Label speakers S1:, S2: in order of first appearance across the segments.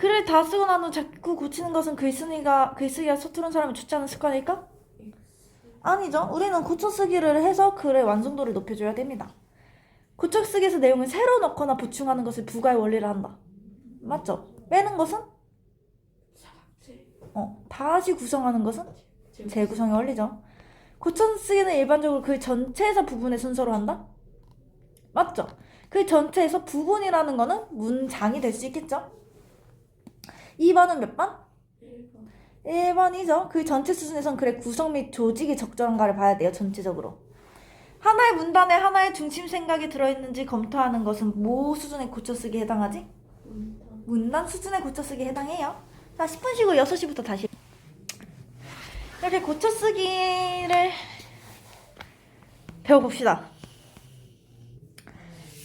S1: 글을 다 쓰고 난 후 자꾸 고치는 것은 글쓰기가 서투른 사람이 좋지 않은 습관일까? 아니죠. 우리는 고쳐쓰기를 해서 글의 완성도를 높여줘야 됩니다. 고쳐쓰기에서 내용을 새로 넣거나 보충하는 것을 부가의 원리를 한다. 맞죠? 빼는 것은? 다시 구성하는 것은? 재구성의 원리죠. 고쳐쓰기는 일반적으로 글 전체에서 부분의 순서로 한다? 맞죠? 글 전체에서 부분이라는 거는 문장이 될 수 있겠죠? 2번은 몇 번? 1번이죠. 글 전체 수준에선 글의 구성 및 조직이 적절한가를 봐야 돼요. 전체적으로. 하나의 문단에 하나의 중심 생각이 들어있는지 검토하는 것은 뭐 수준의 고쳐쓰기에 해당하지? 문단 수준의 고쳐쓰기에 해당해요. 자, 10분 쉬고 6시부터 다시. 이렇게 고쳐쓰기를 배워봅시다.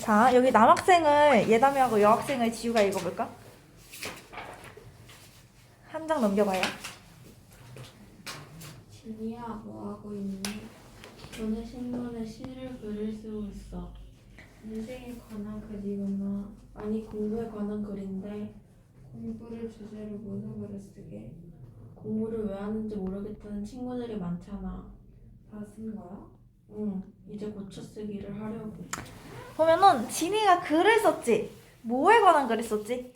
S1: 자, 여기 남학생을 예담이하고 여학생을 지우가 읽어볼까? 한 장 넘겨봐요.
S2: 진이야, 뭐하고 있니? 너네 신문에 시를 글을 쓰고 있어. 인생에 관한 글이구나. 아니, 공부에 관한 글인데 공부를 주제로 무슨 글을 쓰게? 공부를 왜 하는지 모르겠다는 친구들이 많잖아. 다 쓴 거야? 응, 이제 고쳐쓰기를 하려고.
S1: 보면은 진이가 글을 썼지. 뭐에 관한 글을 썼지?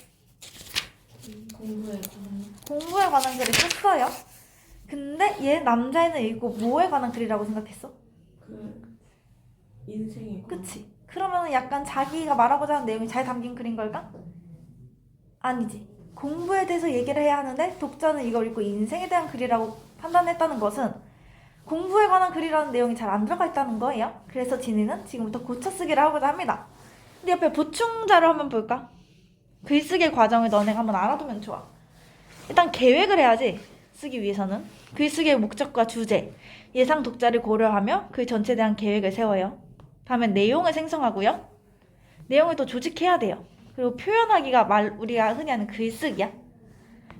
S2: 공부에 관한.
S1: 공부에 관한 글을 썼어요. 근데 얘 남자애는 읽고 뭐에 관한 글이라고 생각했어?
S2: 인생에 관한.
S1: 그치? 그러면 약간 자기가 말하고자 하는 내용이 잘 담긴 글인 걸까? 아니지. 공부에 대해서 얘기를 해야 하는데 독자는 이걸 읽고 인생에 대한 글이라고 판단했다는 것은 공부에 관한 글이라는 내용이 잘 안 들어가 있다는 거예요. 그래서 진이는 지금부터 고쳐쓰기를 하고자 합니다. 근데 옆에 보충자를 한번 볼까? 글쓰기 과정을 너네가 한번 알아두면 좋아. 일단 계획을 해야지. 쓰기 위해서는 글쓰기의 목적과 주제, 예상 독자를 고려하며 글 전체에 대한 계획을 세워요. 다음에 내용을 생성하고요. 내용을 또 조직해야 돼요. 그리고 표현하기가 우리가 흔히 하는 글쓰기야.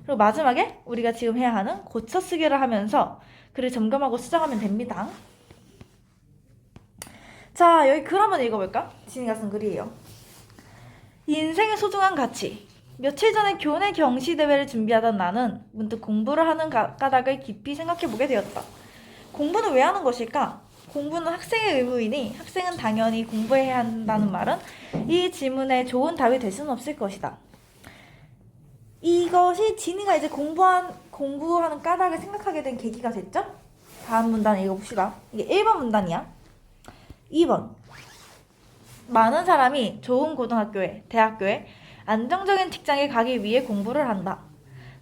S1: 그리고 마지막에 우리가 지금 해야 하는 고쳐쓰기를 하면서 글을 점검하고 수정하면 됩니다. 자, 여기 글 한번 읽어볼까? 진이가 쓴 글이에요. 인생의 소중한 가치. 며칠 전에 교내 경시대회를 준비하던 나는 문득 공부를 하는 까닭을 깊이 생각해보게 되었다. 공부는 왜 하는 것일까? 공부는 학생의 의무이니 학생은 당연히 공부해야 한다는 말은 이 질문에 좋은 답이 될 수는 없을 것이다. 이것이 진이가 이제 공부하는 까닭을 생각하게 된 계기가 됐죠? 다음 문단 읽어봅시다. 이게 1번 문단이야. 2번. 많은 사람이 좋은 고등학교에, 대학교에 안정적인 직장에 가기 위해 공부를 한다.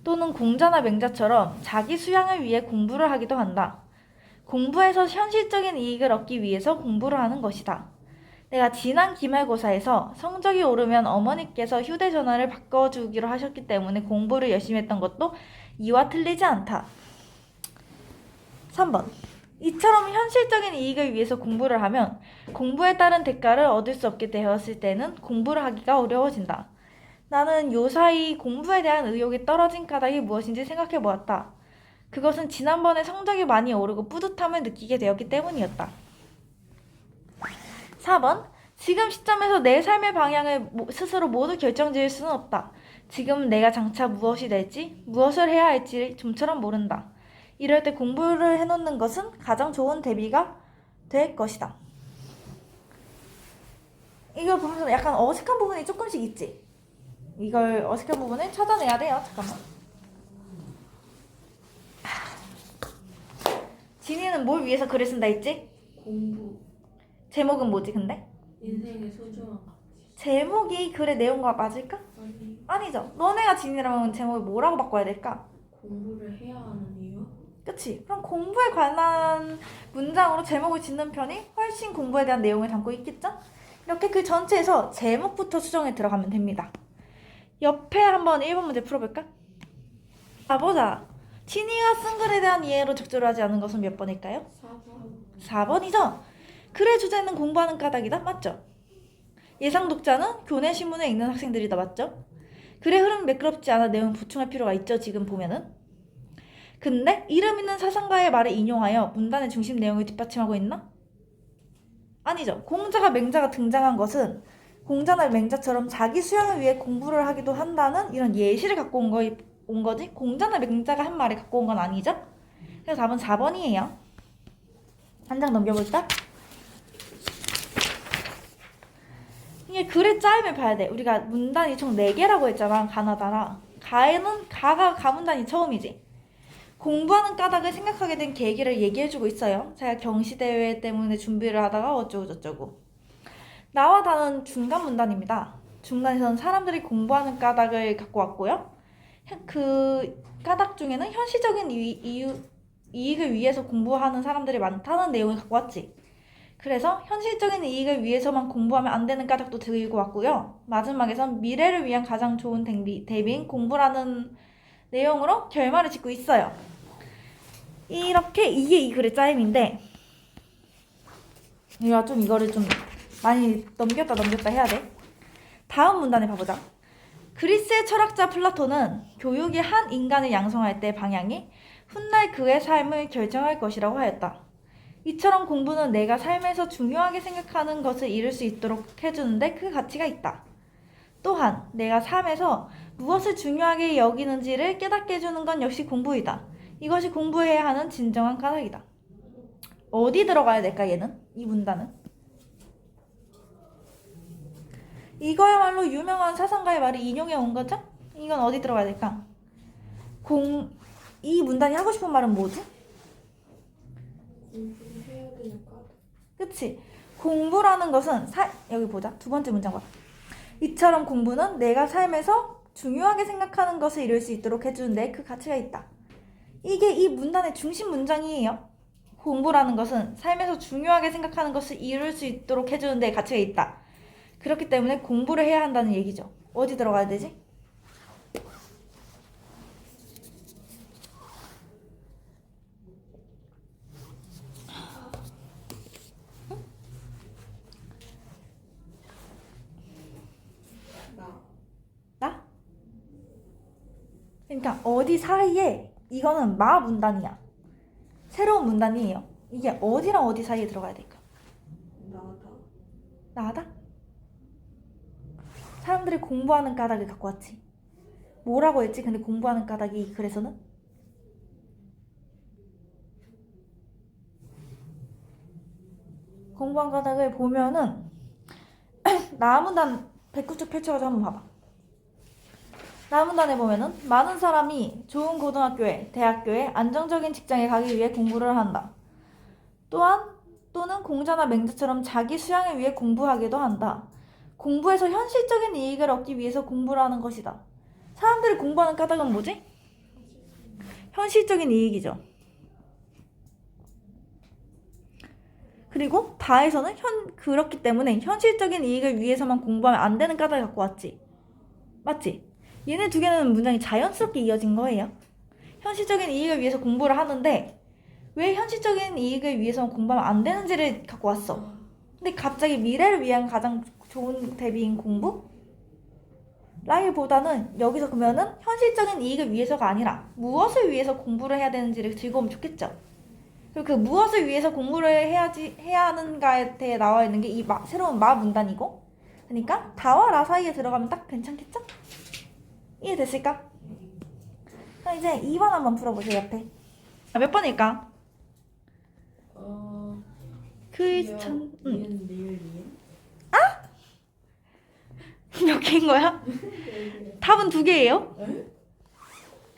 S1: 또는 공자나 맹자처럼 자기 수양을 위해 공부를 하기도 한다. 공부에서 현실적인 이익을 얻기 위해서 공부를 하는 것이다. 내가 지난 기말고사에서 성적이 오르면 어머니께서 휴대전화를 바꿔주기로 하셨기 때문에 공부를 열심히 했던 것도 이와 틀리지 않다. 3번. 이처럼 현실적인 이익을 위해서 공부를 하면 공부에 따른 대가를 얻을 수 없게 되었을 때는 공부를 하기가 어려워진다. 나는 요사이 공부에 대한 의욕이 떨어진 까닭이 무엇인지 생각해 보았다. 그것은 지난번에 성적이 많이 오르고 뿌듯함을 느끼게 되었기 때문이었다. 4번. 지금 시점에서 내 삶의 방향을 스스로 모두 결정지을 수는 없다. 지금 내가 장차 무엇이 될지, 무엇을 해야 할지 좀처럼 모른다. 이럴 때 공부를 해놓는 것은 가장 좋은 대비가 될 것이다. 이걸 보면서 약간 어색한 부분이 조금씩 있지? 이걸 어색한 부분을 찾아내야 돼요. 잠깐만. 진이는 뭘 위해서 글을 쓴다 했지?
S2: 공부.
S1: 제목은 뭐지 근데?
S2: 인생의 소중한 가치.
S1: 제목이 글의 내용과 맞을까? 아니죠. 너네가 진이라면 제목을 뭐라고 바꿔야 될까?
S2: 공부를 해야 하는 이유?
S1: 그치? 그럼 공부에 관한 문장으로 제목을 짓는 편이 훨씬 공부에 대한 내용을 담고 있겠죠? 이렇게 그 전체에서 제목부터 수정에 들어가면 됩니다. 옆에 한번 1번 문제 풀어볼까? 자, 보자. 진이가 쓴 글에 대한 이해로 적절하지 않은 것은 몇 번일까요?
S2: 4번.
S1: 4번이죠? 글의 주제는 공부하는 까닭이다. 맞죠? 예상 독자는 교내 신문에 읽는 학생들이다. 맞죠? 글의 흐름이 매끄럽지 않아 내용을 보충할 필요가 있죠. 지금 보면은. 근데 이름 있는 사상가의 말을 인용하여 문단의 중심 내용을 뒷받침하고 있나? 아니죠. 공자가 맹자가 등장한 것은 공자나 맹자처럼 자기 수양을 위해 공부를 하기도 한다는 이런 예시를 갖고 온 거지. 공자나 맹자가 한 말을 갖고 온 건 아니죠. 그래서 답은 4번이에요. 한 장 넘겨볼까? 이게 글의 짜임을 봐야 돼. 우리가 문단이 총 4개라고 했잖아. 가나다라. 가가 가문단이 처음이지. 공부하는 까닭을 생각하게 된 계기를 얘기해주고 있어요. 제가 경시대회 때문에 준비를 하다가 어쩌고저쩌고. 나와 다는 중간 문단입니다. 중간에서는 사람들이 공부하는 까닭을 갖고 왔고요. 그 까닭 중에는 현실적인 이익을 위해서 공부하는 사람들이 많다는 내용을 갖고 왔지. 그래서 현실적인 이익을 위해서만 공부하면 안 되는 까닭도 들고 왔고요. 마지막에선 미래를 위한 가장 좋은 대비인 공부라는 내용으로 결말을 짓고 있어요. 이렇게 이게 이 글의 짜임인데 우리가 좀 이거를 좀 많이 넘겼다 해야 돼. 다음 문단을 봐보자. 그리스의 철학자 플라톤은 교육이 한 인간을 양성할 때 방향이 훗날 그의 삶을 결정할 것이라고 하였다. 이처럼 공부는 내가 삶에서 중요하게 생각하는 것을 이룰 수 있도록 해주는데 그 가치가 있다. 또한 내가 삶에서 무엇을 중요하게 여기는지를 깨닫게 해주는 건 역시 공부이다. 이것이 공부해야 하는 진정한 까닭이다. 어디 들어가야 될까 얘는? 이 문단은? 이거야말로 유명한 사상가의 말을 인용해 온 거죠? 이건 어디 들어가야 될까? 이 문단이 하고 싶은 말은 뭐지?
S2: 공부를 해야 되니까.
S1: 그치? 공부라는 것은 여기 보자. 두 번째 문장 봐. 이처럼 공부는 내가 삶에서 중요하게 생각하는 것을 이룰 수 있도록 해주는데 그 가치가 있다. 이게 이 문단의 중심 문장이에요. 공부라는 것은 삶에서 중요하게 생각하는 것을 이룰 수 있도록 해주는데 가치가 있다. 그렇기 때문에 공부를 해야 한다는 얘기죠. 어디 들어가야 되지? 나? 그러니까 어디 사이에 이거는 마 문단이야. 새로운 문단이에요. 이게 어디랑 어디 사이에 들어가야 될까? 나다? 사람들이 공부하는 까닭을 갖고 왔지. 뭐라고 했지? 근데 공부하는 까닭이 그래서는? 공부한 까닭을 보면은 나문단 109쪽 펼쳐가지고 한번 봐봐. 나문단에 보면은 많은 사람이 좋은 고등학교에, 대학교에 안정적인 직장에 가기 위해 공부를 한다. 또는 공자나 맹자처럼 자기 수양을 위해 공부하기도 한다. 공부에서 현실적인 이익을 얻기 위해서 공부를 하는 것이다. 사람들이 공부하는 까닭은 뭐지? 현실적인 이익이죠. 그리고 다에서는 그렇기 때문에 현실적인 이익을 위해서만 공부하면 안 되는 까닭을 갖고 왔지. 맞지? 얘네 두 개는 문장이 자연스럽게 이어진 거예요. 현실적인 이익을 위해서 공부를 하는데 왜 현실적인 이익을 위해서 공부하면 안 되는지를 갖고 왔어. 근데 갑자기 미래를 위한 가장 좋은 대비인 공부? 라기보다는 여기서 그러면은 현실적인 이익을 위해서가 아니라 무엇을 위해서 공부를 해야 되는지를 들고 오면 좋겠죠. 그리고 그 무엇을 위해서 공부를 해야 하는가에 대해 나와 있는 게 이 새로운 마 문단이고, 그러니까 다와 라 사이에 들어가면 딱 괜찮겠죠? 이해됐을까? 그럼 이제 2번 한번 풀어보세요. 옆에 몇 번일까? 몇 개인 거야? 답은 2개예요?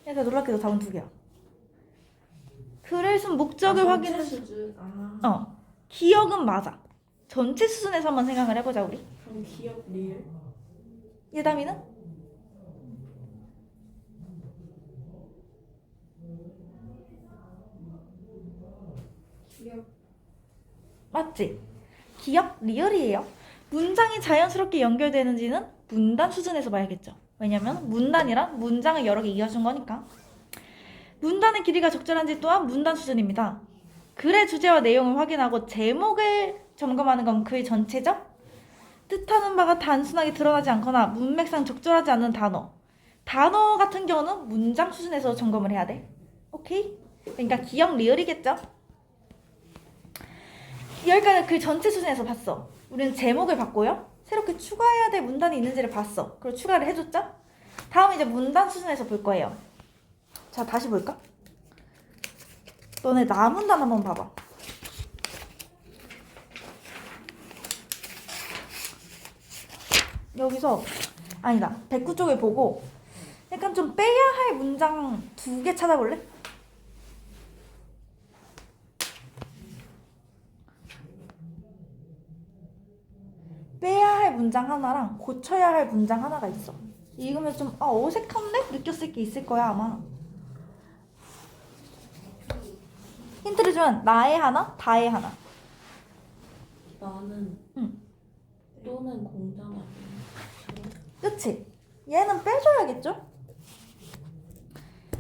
S1: 그래서 놀랍게도 답은 2개야. 글을 쓴 목적을 확인해.
S2: 수준.
S1: 기억은 맞아. 전체 수준에서 한번 생각을 해보자 우리.
S2: 그럼 기억 리을.
S1: 예담이는?
S2: 기억.
S1: 맞지? 기억 리얼이에요. 문장이 자연스럽게 연결되는지는 문단 수준에서 봐야겠죠. 왜냐면 문단이란 문장을 여러 개 이어준 거니까. 문단의 길이가 적절한지 또한 문단 수준입니다. 글의 주제와 내용을 확인하고 제목을 점검하는 건 글 전체죠? 뜻하는 바가 단순하게 드러나지 않거나 문맥상 적절하지 않는 단어 같은 경우는 문장 수준에서 점검을 해야 돼. 오케이? 그러니까 기억 리얼이겠죠? 여기까지 글 전체 수준에서 봤어. 우리는 제목을 봤고요. 새롭게 추가해야 될 문단이 있는지를 봤어. 그리고 추가를 해줬죠? 다음 이제 문단 수준에서 볼 거예요. 자, 다시 볼까? 너네 나문단 한번 봐봐. 여기서 아니다. 109쪽을 보고 약간 좀 빼야 할 문장 2개 찾아볼래? 빼야 할 문장 하나랑 고쳐야 할 문장 하나가 있어. 읽으면 좀 어색한데? 느꼈을 게 있을 거야 아마. 힌트를 주면 나의 하나, 다의 하나.
S2: 나는
S1: 응.
S2: 또는 공장 아니야.
S1: 그치? 얘는 빼줘야겠죠?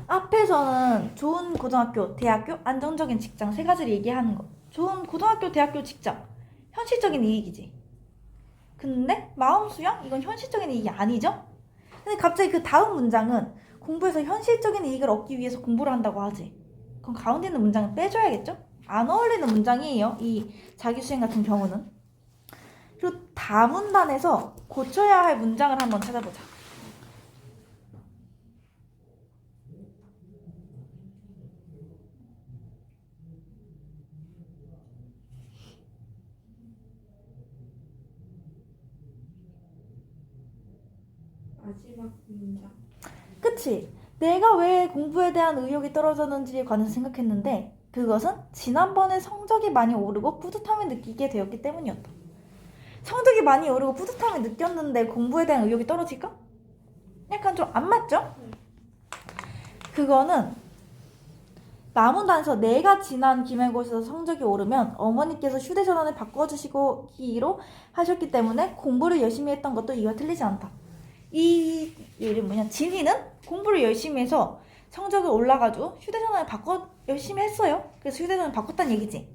S1: 앞에서는 좋은 고등학교, 대학교, 안정적인 직장 세 가지를 얘기하는 거. 좋은 고등학교, 대학교, 직장. 현실적인 이익이지. 근데 마음 수양? 이건 현실적인 이익이 아니죠? 근데 갑자기 그 다음 문장은 공부에서 현실적인 이익을 얻기 위해서 공부를 한다고 하지. 그럼 가운데 있는 문장은 빼줘야겠죠? 안 어울리는 문장이에요. 이 자기수행 같은 경우는. 그리고 다문단에서 고쳐야 할 문장을 한번 찾아보자.
S2: 마지막 문장.
S1: 그치? 내가 왜 공부에 대한 의욕이 떨어졌는지에 관해서 생각했는데 그것은 지난번에 성적이 많이 오르고 뿌듯함을 느끼게 되었기 때문이었다. 성적이 많이 오르고 뿌듯함을 느꼈는데 공부에 대한 의욕이 떨어질까? 약간 좀 안 맞죠? 그거는 나문단에서 내가 지난 기말고사에서 성적이 오르면 어머니께서 휴대전화를 바꿔주시기로 하셨기 때문에 공부를 열심히 했던 것도 이와 틀리지 않다. 이 이름 뭐냐? 진이는 공부를 열심히 해서 성적이 올라가지고 휴대전화를 열심히 했어요. 그래서 휴대전화를 바꿨다는 얘기지.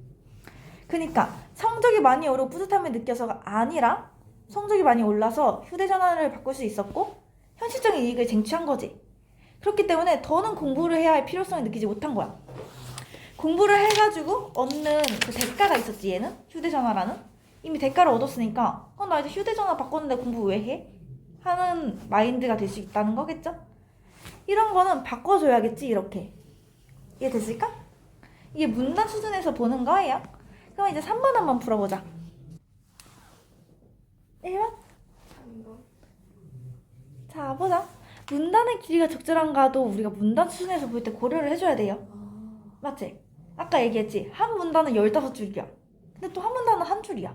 S1: 그러니까 성적이 많이 오르고 뿌듯함을 느껴서가 아니라 성적이 많이 올라서 휴대전화를 바꿀 수 있었고 현실적인 이익을 쟁취한 거지. 그렇기 때문에 더는 공부를 해야 할 필요성을 느끼지 못한 거야. 공부를 해가지고 얻는 그 대가가 있었지. 얘는 휴대전화라는 이미 대가를 얻었으니까 나 이제 휴대전화 바꿨는데 공부 왜 해? 하는 마인드가 될 수 있다는 거겠죠? 이런 거는 바꿔줘야겠지. 이렇게 이해됐을까? 이게 문단 수준에서 보는 거예요. 그럼 이제 3번 한번 풀어보자. 1번?
S2: 3번.
S1: 자, 보자. 문단의 길이가 적절한가도 우리가 문단 수준에서 볼 때 고려를 해줘야 돼요. 맞지? 아까 얘기했지? 한 문단은 15줄이야. 근데 또 한 문단은 한 줄이야.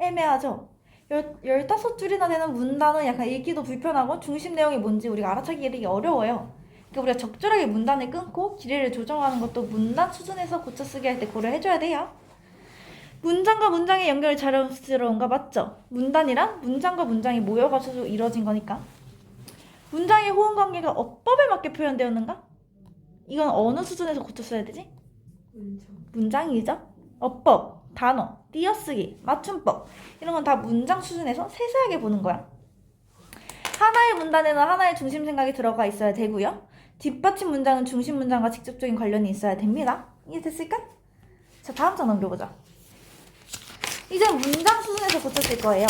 S1: 애매하죠? 15줄이나 되는 문단은 약간 읽기도 불편하고 중심 내용이 뭔지 우리가 알아차리기 어려워요. 그러니까 우리가 적절하게 문단을 끊고 길이를 조정하는 것도 문단 수준에서 고쳐쓰기 할 때 고려해줘야 돼요. 문장과 문장의 연결이 자연스러운가 맞죠? 문단이란 문장과 문장이 모여가지고 이루어진 거니까. 문장의 호응 관계가 어법에 맞게 표현되었는가? 이건 어느 수준에서 고쳤어야 되지? 문장이죠? 어법, 단어, 띄어쓰기, 맞춤법 이런 건 다 문장 수준에서 세세하게 보는 거야. 하나의 문단에는 하나의 중심 생각이 들어가 있어야 되고요. 뒷받침 문장은 중심 문장과 직접적인 관련이 있어야 됩니다. 이해됐을까? 자, 다음 장 넘겨보자. 이제 문장 수준에서 고쳤을 거예요.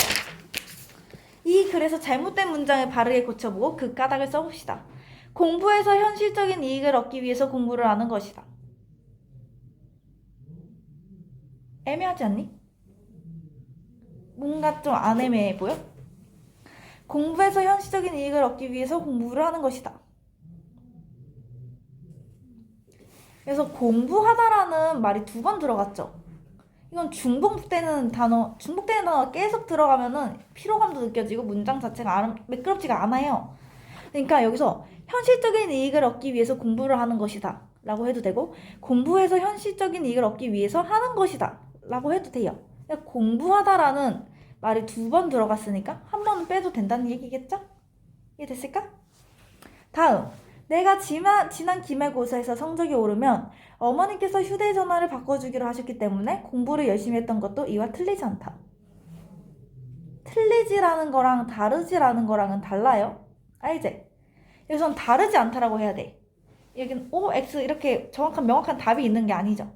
S1: 이 글에서 잘못된 문장을 바르게 고쳐보고 그 까닭을 써봅시다. 공부에서 현실적인 이익을 얻기 위해서 공부를 하는 것이다. 애매하지 않니? 뭔가 좀 안 애매해 보여? 공부에서 현실적인 이익을 얻기 위해서 공부를 하는 것이다. 그래서 공부하다라는 말이 2번 들어갔죠. 이건 중복되는 단어가 계속 들어가면은 피로감도 느껴지고 문장 자체가 매끄럽지가 않아요. 그러니까 여기서 현실적인 이익을 얻기 위해서 공부를 하는 것이다 라고 해도 되고 공부해서 현실적인 이익을 얻기 위해서 하는 것이다 라고 해도 돼요. 그러니까 공부하다라는 말이 2번 들어갔으니까 한 번은 빼도 된다는 얘기겠죠? 이해됐을까? 다음, 내가 지난 기말고사에서 성적이 오르면 어머니께서 휴대전화를 바꿔주기로 하셨기 때문에 공부를 열심히 했던 것도 이와 틀리지 않다. 틀리지라는 거랑 다르지라는 거랑은 달라요. 알지? 여기선 다르지 않다라고 해야 돼. 여기는 O, X 이렇게 명확한 답이 있는 게 아니죠.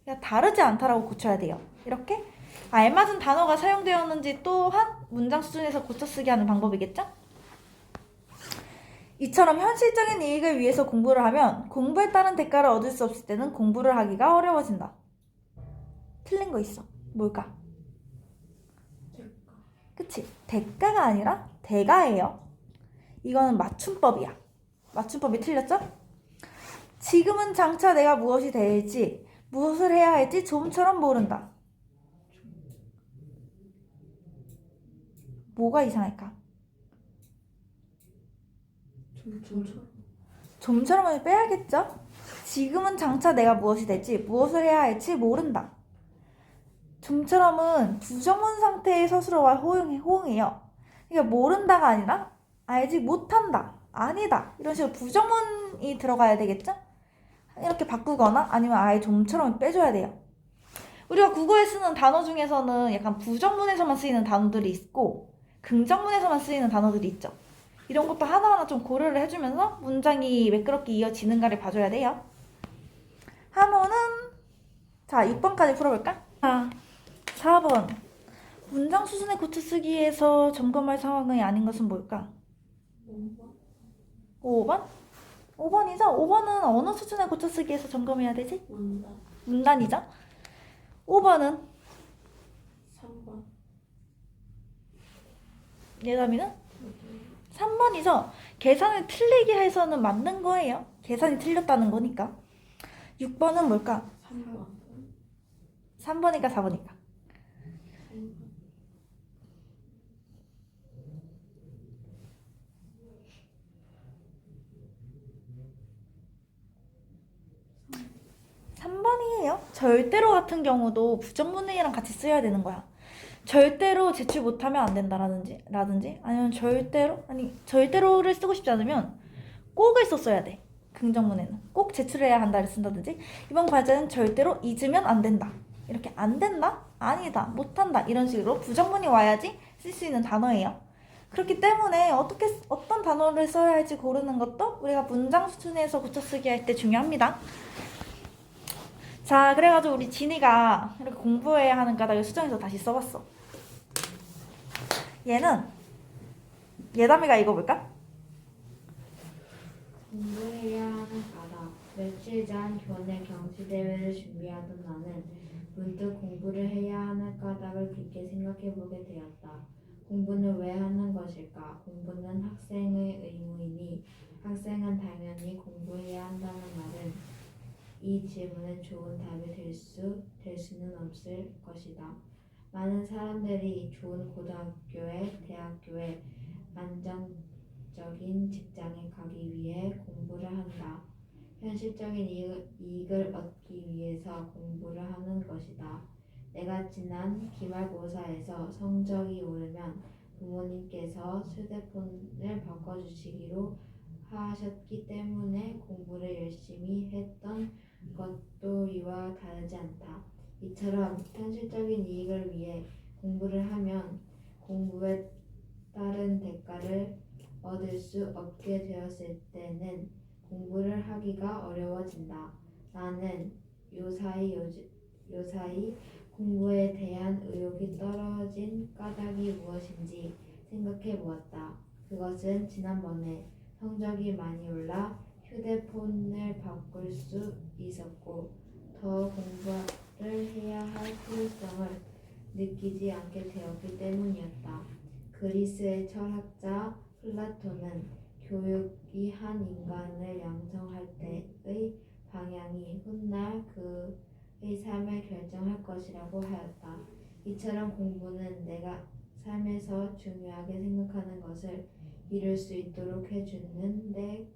S1: 그냥 다르지 않다라고 고쳐야 돼요. 이렇게 알맞은 단어가 사용되었는지 또한 문장 수준에서 고쳐쓰기 하는 방법이겠죠? 이처럼 현실적인 이익을 위해서 공부를 하면 공부에 따른 대가를 얻을 수 없을 때는 공부를 하기가 어려워진다. 틀린 거 있어. 뭘까? 그치? 대가가 아니라 대가예요. 이거는 맞춤법이야. 맞춤법이 틀렸죠? 지금은 장차 내가 무엇이 될지, 무엇을 해야 할지 좀처럼 모른다. 뭐가 이상할까? 좀처럼을 빼야겠죠? 지금은 장차 내가 무엇이 될지, 무엇을 해야 할지 모른다. 좀처럼은 부정문 상태의 서술어와 호응해요. 그러니까 모른다가 아니라 알지 못한다, 아니다 이런 식으로 부정문이 들어가야 되겠죠? 이렇게 바꾸거나 아니면 아예 좀처럼 빼줘야 돼요. 우리가 국어에 쓰는 단어 중에서는 약간 부정문에서만 쓰이는 단어들이 있고 긍정문에서만 쓰이는 단어들이 있죠. 이런 것도 하나하나 좀 고려를 해주면서 문장이 매끄럽게 이어지는가를 봐줘야 돼요. 한호는 자 6번까지 풀어볼까? 자 4번 문장 수준의 고쳐쓰기에서 점검할 상황이 아닌 것은 뭘까? 5번? 5번이죠? 5번은 어느 수준의 고쳐쓰기에서 점검해야 되지? 문단이죠? 5번은?
S2: 3번.
S1: 예담이는? 3번이죠? 계산을 틀리게 해서는 맞는 거예요. 계산이 틀렸다는 거니까. 6번은 뭘까?
S2: 3번.
S1: 3번이니까 4번이니까. 3번이에요. 절대로 같은 경우도 부정문이랑 같이 쓰여야 되는 거야. 절대로 제출 못하면 안 된다라든지 아니면 절대로를 쓰고 싶지 않으면 꼭을 썼어야 돼. 긍정문에는 꼭 제출해야 한다를 쓴다든지 이번 과제는 절대로 잊으면 안 된다. 이렇게 안 된다, 아니다, 못한다 이런 식으로 부정문이 와야지 쓸 수 있는 단어예요. 그렇기 때문에 어떤 단어를 써야 할지 고르는 것도 우리가 문장 수준에서 고쳐쓰기 할 때 중요합니다. 자, 그래가지고 우리 진이가 이렇게 공부해야 하는 까닭을 수정해서 다시 써봤어. 얘는 예담이가 읽어볼까?
S2: 공부해야 하는 까닭. 며칠 전 교내 경시대회를 준비하던 나는 문득 공부를 해야 하는 까닭을 깊게 생각해보게 되었다. 공부는 왜 하는 것일까? 공부는 학생의 의무이니 학생은 당연히 공부해야 한다는 말은 이 질문에 좋은 답이 될 수는 없을 것이다. 많은 사람들이 좋은 고등학교에, 대학교에, 안정적인 직장에 가기 위해 공부를 한다. 현실적인 이익을 얻기 위해서 공부를 하는 것이다. 내가 지난 기말고사에서 성적이 오르면 부모님께서 휴대폰을 바꿔주시기로 하셨기 때문에 공부를 열심히 했던 것도 이와 다르지 않다. 이처럼 현실적인 이익을 위해 공부를 하면 공부에 따른 대가를 얻을 수 없게 되었을 때는 공부를 하기가 어려워진다. 나는 요사이 공부에 대한 의욕이 떨어진 까닭이 무엇인지 생각해 보았다. 그것은 지난번에 성적이 많이 올라 휴대폰을 바꿀 수 있었고 더 공부를 해야 할 필요성을 느끼지 않게 되었기 때문이었다. 그리스의 철학자 플라톤은 교육이 한 인간을 양성할 때의 방향이 훗날 그의 삶을 결정할 것이라고 하였다. 이처럼 공부는 내가 삶에서 중요하게 생각하는 것을 이룰 수 있도록 해주는데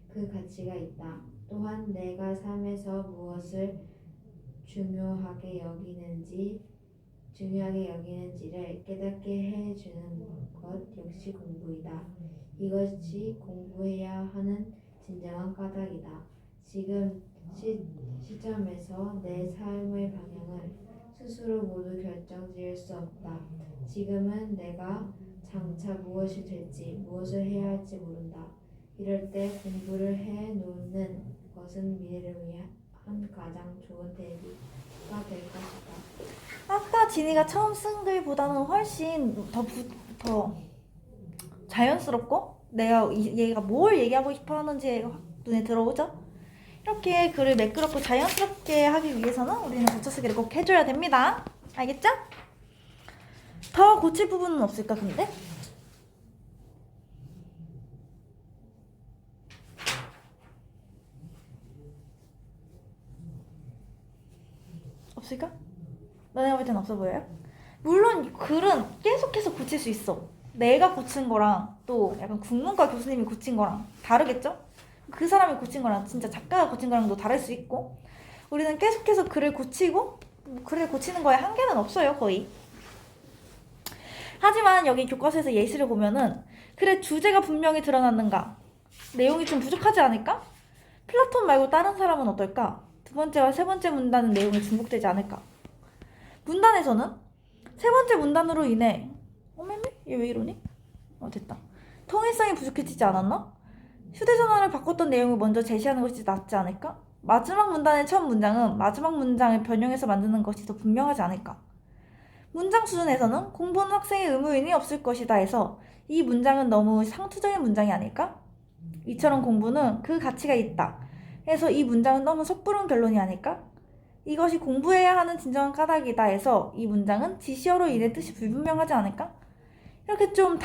S2: 그 가치가 있다. 또한 내가 삶에서 무엇을 중요하게 여기는지를 깨닫게 해주는 것 역시 공부이다. 이것이 공부해야 하는 진정한 까닭이다. 지금 시점에서 내 삶의 방향을 스스로 모두 결정지을 수 없다. 지금은 내가 장차 무엇이 될지, 무엇을 해야 할지 모른다. 이럴 때 공부를 해 놓는 것은 미래를 한 가장 좋은 대비가 될 것이다.
S1: 아까 진이가 처음 쓴 글보다는 훨씬 더 자연스럽고 내가 얘가 뭘 얘기하고 싶어 하는지 확 눈에 들어오죠? 이렇게 글을 매끄럽고 자연스럽게 하기 위해서는 우리는 고쳐쓰기를 꼭 해줘야 됩니다. 알겠죠? 더 고칠 부분은 없을까 근데? 없을까? 너네가 볼 땐 없어 보여요? 물론 글은 계속해서 고칠 수 있어. 내가 고친 거랑 또 약간 국문과 교수님이 고친 거랑 다르겠죠? 그 사람이 고친 거랑 진짜 작가가 고친 거랑도 다를 수 있고 우리는 계속해서 글을 고치고 글을 고치는 거에 한계는 없어요 거의. 하지만 여기 교과서에서 예시를 보면은 글의 주제가 분명히 드러났는가? 내용이 좀 부족하지 않을까? 플라톤 말고 다른 사람은 어떨까? 두 번째와 세 번째 문단은 내용이 중복되지 않을까? 문단에서는 세 번째 문단으로 인해 얘 왜 이러니? 됐다. 통일성이 부족해지지 않았나? 휴대전화를 바꿨던 내용을 먼저 제시하는 것이 낫지 않을까? 마지막 문단의 첫 문장은 마지막 문장을 변형해서 만드는 것이 더 분명하지 않을까? 문장 수준에서는 공부는 학생의 의무인이 없을 것이다 해서 이 문장은 너무 상투적인 문장이 아닐까? 이처럼 공부는 그 가치가 있다 해서 이 문장은 너무 섣부른 결론이 아닐까? 이것이 공부해야 하는 진정한 까닭이다 해서 이 문장은 지시어로 인해 뜻이 불분명하지 않을까? 이렇게 좀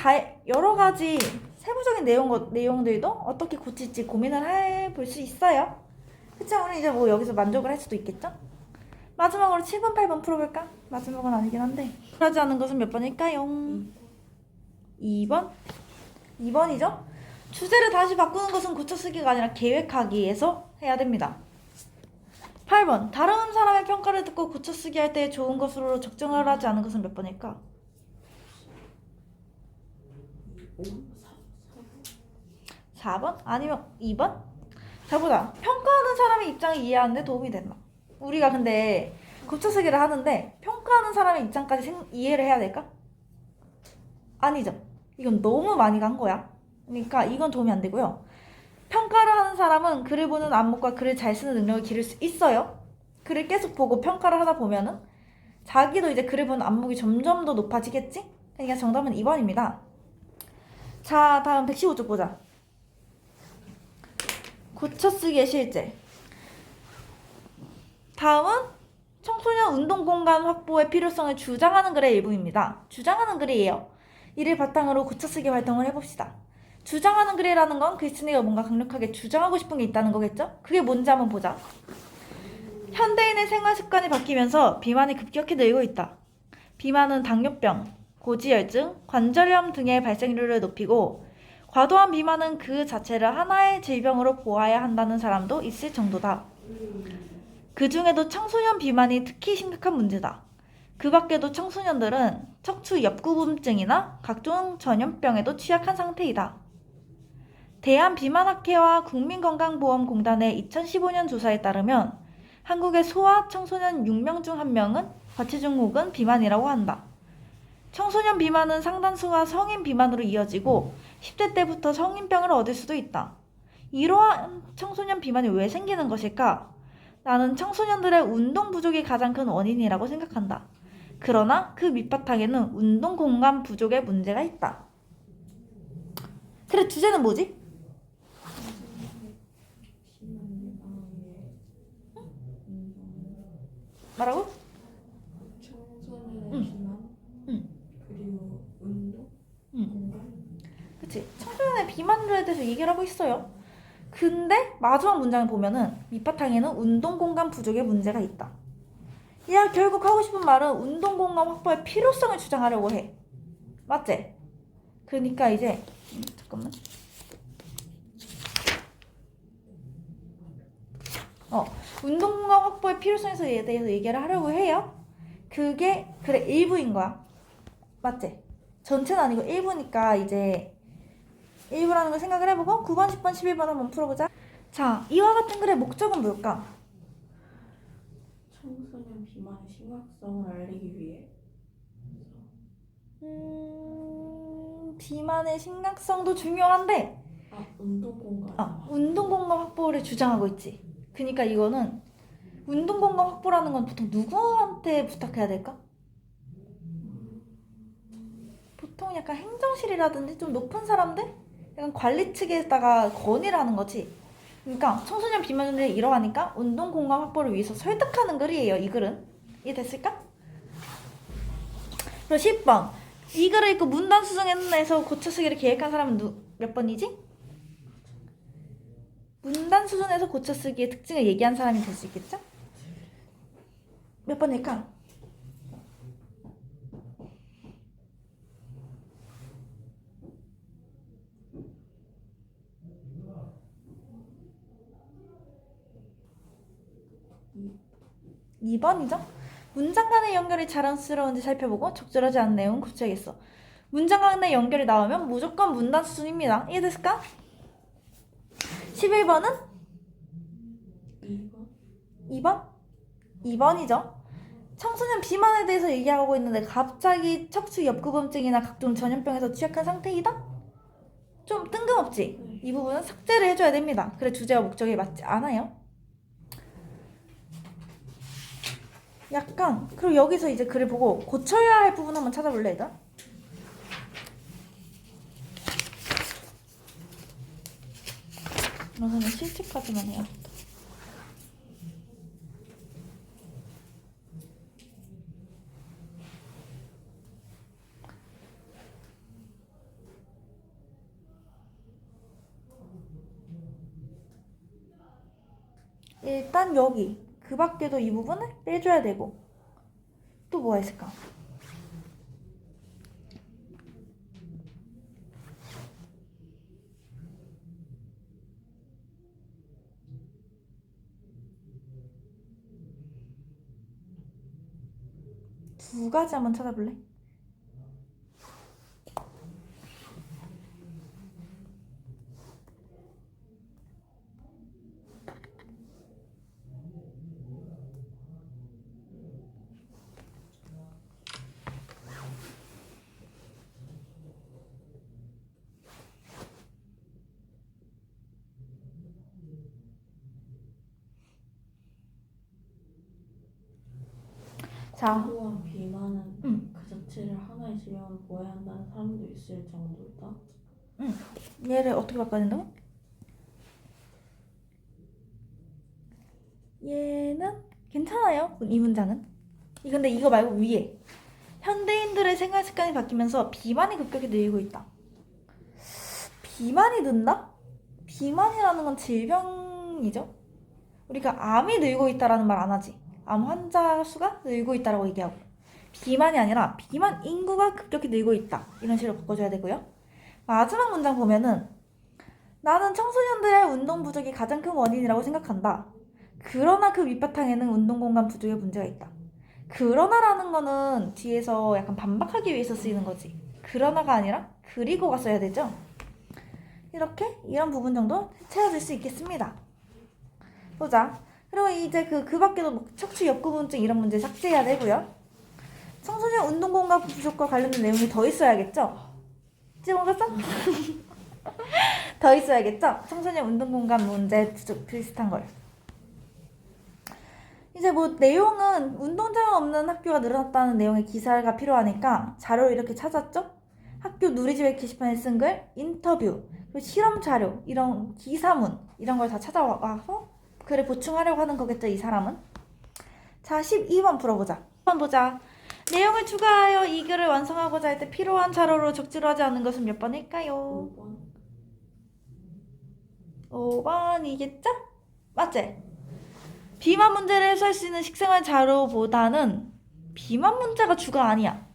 S1: 여러 가지 세부적인 내용들도 어떻게 고칠지 고민을 해볼 수 있어요. 그쵸? 우리 이제 뭐 여기서 만족을 할 수도 있겠죠? 마지막으로 7번, 8번 풀어볼까? 마지막은 아니긴 한데 그러지 않은 것은 몇 번일까요? 2번? 2번이죠? 주제를 다시 바꾸는 것은 고쳐쓰기가 아니라 계획하기에서 해야 됩니다. 8번. 다른 사람의 평가를 듣고 고쳐쓰기 할 때 좋은 것으로 적정을 하지 않은 것은 몇 번일까? 4번? 아니면 2번? 자 보자. 평가하는 사람의 입장을 이해하는데 도움이 된다. 우리가 근데 고쳐쓰기를 하는데 평가하는 사람의 입장까지 이해를 해야 될까? 아니죠. 이건 너무 많이 간 거야. 그러니까 이건 도움이 안 되고요. 평가를 하는 사람은 글을 보는 안목과 글을 잘 쓰는 능력을 기를 수 있어요. 글을 계속 보고 평가를 하다 보면은 자기도 이제 글을 보는 안목이 점점 더 높아지겠지? 그러니까 정답은 2번입니다. 자, 다음 115쪽 보자. 고쳐쓰기의 실제. 다음은 청소년 운동공간 확보의 필요성을 주장하는 글의 일부입니다. 주장하는 글이에요. 이를 바탕으로 고쳐쓰기 활동을 해봅시다. 주장하는 글이라는 건 글쓴이가 뭔가 강력하게 주장하고 싶은 게 있다는 거겠죠? 그게 뭔지 한번 보자. 현대인의 생활 습관이 바뀌면서 비만이 급격히 늘고 있다. 비만은 당뇨병, 고지혈증, 관절염 등의 발생률을 높이고 과도한 비만은 그 자체를 하나의 질병으로 보아야 한다는 사람도 있을 정도다. 그 중에도 청소년 비만이 특히 심각한 문제다. 그 밖에도 청소년들은 척추 옆구분증이나 각종 전염병에도 취약한 상태이다. 대한비만학회와 국민건강보험공단의 2015년 조사에 따르면 한국의 소아 청소년 6명 중 1명은 과체중 혹은 비만이라고 한다. 청소년 비만은 상당수가 성인 비만으로 이어지고 10대 때부터 성인병을 얻을 수도 있다. 이러한 청소년 비만이 왜 생기는 것일까? 나는 청소년들의 운동 부족이 가장 큰 원인이라고 생각한다. 그러나 그 밑바탕에는 운동 공간 부족의 문제가 있다. 그래, 주제는 뭐지? 뭐라고?
S2: 청소년의 비만, 그리고 운동, 공간.
S1: 그치? 청소년의 비만에 대해서 얘기를 하고 있어요. 근데 마지막 문장을 보면은 밑바탕에는 운동 공간 부족의 문제가 있다. 야, 결국 하고 싶은 말은 운동 공간 확보의 필요성을 주장하려고 해. 맞지? 그러니까 이제 잠깐만. 운동 공간 확보의 필요성에 대해서 얘기를 하려고 해요. 그게 그래 일부인 거야. 맞지? 전체는 아니고 일부니까 이제 일부라는 걸 생각을 해보고 9번, 10번, 11번 한번 풀어보자. 자, 이와 같은 글의 목적은 뭘까?
S2: 청소년 비만의 심각성을 알리기 위해.
S1: 비만의 심각성도 중요한데
S2: 운동 공간.
S1: 운동 공간 확보를 주장하고 있지. 그러니까 이거는 운동 공간 확보라는 건 보통 누구한테 부탁해야 될까? 보통 약간 행정실이라든지 좀 높은 사람들? 약간 관리 측에다가 건의를 하는 거지. 그러니까 청소년 비만들이 이러하니까 운동 공간 확보를 위해서 설득하는 글이에요. 이 글은. 이해됐을까? 그리고 10번. 이 글을 읽고 문단 수정에서 고쳐 쓰기를 계획한 사람은 몇 번이지? 문단 수정에서 고쳐 쓰기의 특징을 얘기한 사람이 될 수 있겠죠? 몇 번일까? 2번이죠? 문장 간의 연결이 자랑스러운지 살펴보고 적절하지 않은 내용은 고쳐야겠어. 문장 간의 연결이 나오면 무조건 문단 수준입니다. 이해됐을까? 11번은?
S2: 2번
S1: 2번? 2번이죠. 청소년 비만에 대해서 얘기하고 있는데 갑자기 척추 옆구범증이나 각종 전염병에서 취약한 상태이다? 좀 뜬금없지? 이 부분은 삭제를 해줘야 됩니다. 그래 주제와 목적에 맞지 않아요. 약간 그리고 여기서 이제 글을 보고 고쳐야 할 부분 한번 찾아볼래 얘들아? 우선은 실측까지만 해야겠다. 일단 여기 그 밖에도 이 부분을 빼줘야 되고 또 뭐가 있을까? 두 가지 한번 찾아볼래? 자,
S2: 또한 비만은
S1: 응.
S2: 그 자체를 하나의 질병으로 보아야 한다는 사람도 있을 정도다.
S1: 얘를 어떻게 바꿔야 된다고? 얘는 괜찮아요. 이 문장은. 근데 이거 말고 위에 현대인들의 생활 습관이 바뀌면서 비만이 급격히 늘고 있다. 비만이 는다? 비만이라는 건 질병이죠. 우리가 암이 늘고 있다라는 말 안 하지. 암 환자 수가 늘고 있다라고 얘기하고 비만이 아니라 비만 인구가 급격히 늘고 있다. 이런 식으로 바꿔줘야 되고요. 마지막 문장 보면은 나는 청소년들의 운동 부족이 가장 큰 원인이라고 생각한다. 그러나 그 밑바탕에는 운동 공간 부족의 문제가 있다. 그러나라는 거는 뒤에서 약간 반박하기 위해서 쓰이는 거지. 그러나가 아니라 그리고가 써야 되죠. 이렇게 이런 부분 정도 채워질 수 있겠습니다. 보자. 그리고 이제 그 밖에도 뭐 척추 옆구분증 이런 문제 삭제해야 되고요. 청소년 운동 공간 부족과 관련된 내용이 더 있어야겠죠? 찍어봤어? 더 있어야겠죠? 청소년 운동 공간 문제 비슷한 걸. 이제 뭐 내용은 운동장 없는 학교가 늘어났다는 내용의 기사가 필요하니까 자료를 이렇게 찾았죠? 학교 누리집에 게시판에 쓴 글, 인터뷰, 그리고 실험 자료, 이런 기사문 이런 걸 다 찾아와서 글을 보충하려고 하는 거겠죠, 이 사람은. 자, 12번 풀어보자. 1번 보자. 내용을 추가하여 이 글을 완성하고자 할 때 필요한 자료로 적지로 하지 않은 것은 몇 번일까요?
S2: 5번
S1: 5번이겠죠? 맞지? 비만 문제를 해소할 수 있는 식생활 자료보다는 비만 문제가 주가 아니야.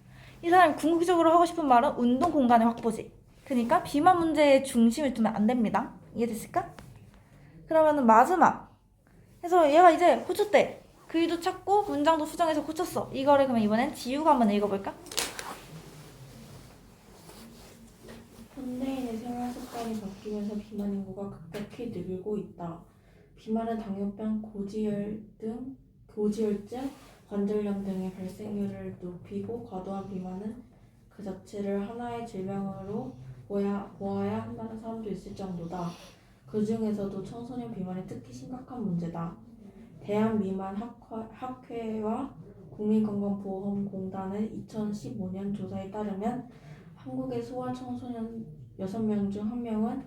S1: 이 사람이 궁극적으로 하고 싶은 말은 운동 공간의 확보지. 그러니까 비만 문제에 중심을 두면 안 됩니다. 이해됐을까? 그러면은 마지막. 그래서 얘가 이제 고쳤대. 글도 찾고 문장도 수정해서 고쳤어. 이거를 그러면 이번엔 지우가 한번 읽어볼까?
S2: 현대인의 생활 습관이 바뀌면서 비만 인구가 급격히 늘고 있다. 비만은 당뇨병, 고지혈증, 관절염 등의 발생률을 높이고 과도한 비만은 그 자체를 하나의 질병으로 보아야 한다는 사람도 있을 정도다. 그 중에서도 청소년 비만이 특히 심각한 문제다. 대한미만학회와 국민건강보험공단의 2015년 조사에 따르면 한국의 소아청소년 6명 중 1명은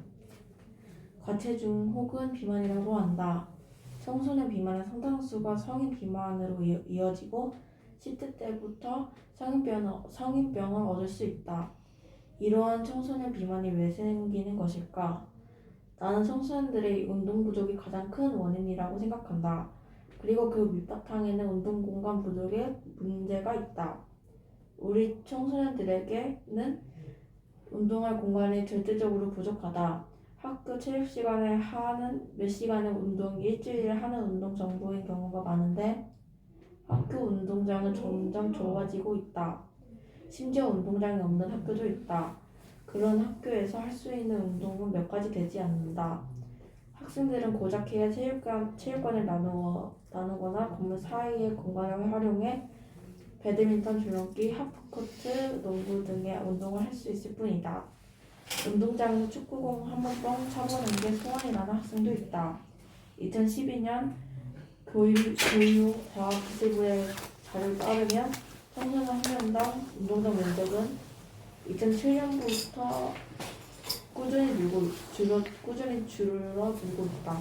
S2: 과체중 혹은 비만이라고 한다. 청소년 비만의 상당수가 성인 비만으로 이어지고 10대 때부터 성인병을 얻을 수 있다. 이러한 청소년 비만이 왜 생기는 것일까? 나는 청소년들의 운동 부족이 가장 큰 원인이라고 생각한다. 그리고 그 밑바탕에는 운동 공간 부족의 문제가 있다. 우리 청소년들에게는 운동할 공간이 절대적으로 부족하다. 학교 체육 시간에 하는 몇 시간의 운동이 일주일에 하는 운동 정도인 경우가 많은데 학교 운동장은 점점 좁아지고 있다. 심지어 운동장이 없는 학교도 있다. 그런 학교에서 할 수 있는 운동은 몇 가지 되지 않는다. 학생들은 고작 해야 체육관을 나누거나 건물 사이의 공간을 활용해 배드민턴, 줄넘기, 하프코트, 농구 등의 운동을 할 수 있을 뿐이다. 운동장에서 축구공 한 번 뻥 차보는 게 소원이라는 학생도 있다. 2012년 교육과학기술부의 자료에 따르면 청소년 한 명당 운동장 면적은 2007년부터 꾸준히 줄어들고 있다.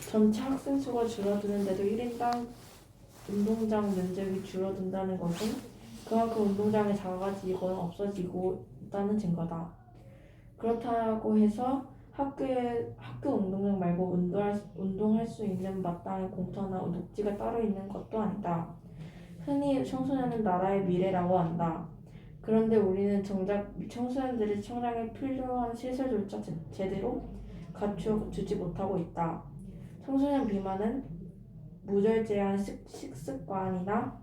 S2: 전체 학생 수가 줄어드는데도 1인당 운동장 면적이 줄어든다는 것은 그만큼 운동장이 작아지거나 없어지고 있다는 증거다. 그렇다고 해서 학교 운동장 말고 운동할 수 있는 마땅한 공터나 녹지가 따로 있는 것도 아니다. 흔히 청소년은 나라의 미래라고 한다. 그런데 우리는 정작 청소년들의 성장에 필요한 시설조차 제대로 갖춰주지 못하고 있다. 청소년 비만은 무절제한 식습관이나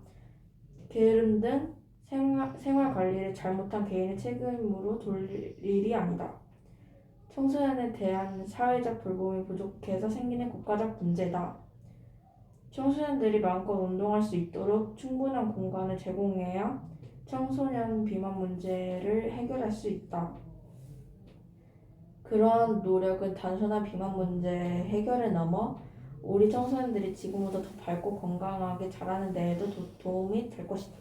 S2: 게으름 등 생활 관리를 잘못한 개인의 책임으로 돌릴 일이 아니다. 청소년에 대한 사회적 돌봄이 부족해서 생기는 국가적 문제다. 청소년들이 마음껏 운동할 수 있도록 충분한 공간을 제공해야 청소년 비만 문제를 해결할 수 있다. 그러한 노력은 단순한 비만 문제 해결을 넘어 우리 청소년들이 지금보다 더 밝고 건강하게 자라는 데에도 도움이 될 것이다.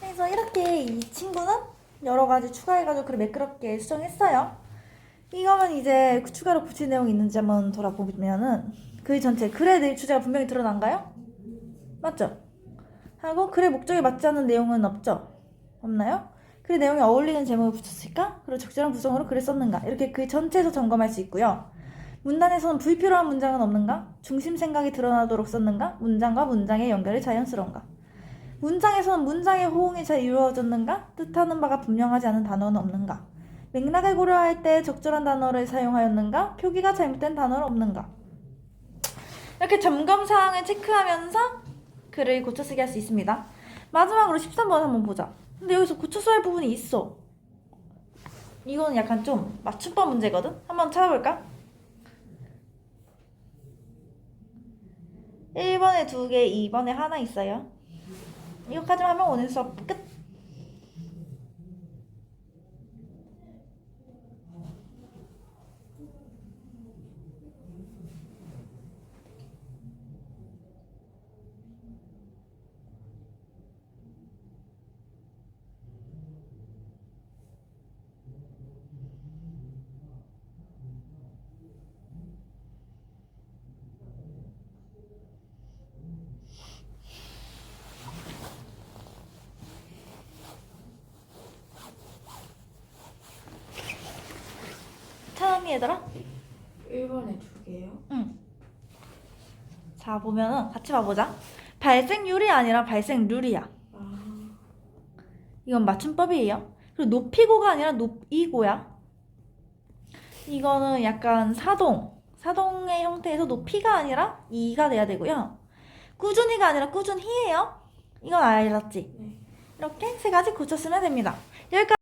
S1: 그래서 이렇게 이 친구는 여러 가지 추가해가지고 글을 매끄럽게 수정했어요. 이거는 이제 추가로 붙일 내용이 있는지 한번 돌아보면은 글 전체 글의 내 주제가 분명히 드러난가요? 맞죠? 하고 글의 목적에 맞지 않는 내용은 없죠? 없나요? 글의 내용에 어울리는 제목을 붙였을까? 그리고 적절한 구성으로 글을 썼는가? 이렇게 글 전체에서 점검할 수 있고요. 문단에서는 불필요한 문장은 없는가? 중심 생각이 드러나도록 썼는가? 문장과 문장의 연결이 자연스러운가? 문장에서는 문장의 호응이 잘 이루어졌는가? 뜻하는 바가 분명하지 않은 단어는 없는가? 맥락을 고려할 때 적절한 단어를 사용하였는가? 표기가 잘못된 단어는 없는가? 이렇게 점검사항을 체크하면서 글을 고쳐쓰기 할 수 있습니다. 마지막으로 13번 한번 보자. 근데 여기서 고쳐써야 할 부분이 있어. 이거는 약간 좀 맞춤법 문제거든? 한번 찾아볼까? 1번에 2개, 2번에 하나 있어요. 이거까지만 하면 오늘 수업 끝! 처음이 얘들아?
S2: 1번에 2개요?
S1: 응. 자, 보면은 같이 봐보자. 발생률이 아니라 발생률이야. 이건 맞춤법이에요. 그리고 높이고가 아니라 높이고야. 이거는 약간 사동의 형태에서 높이가 아니라 이가 돼야 되고요. 꾸준히가 아니라 꾸준히예요. 이건 알았지?
S2: 네.
S1: 이렇게 세 가지 고쳤으면 됩니다. 여기까지.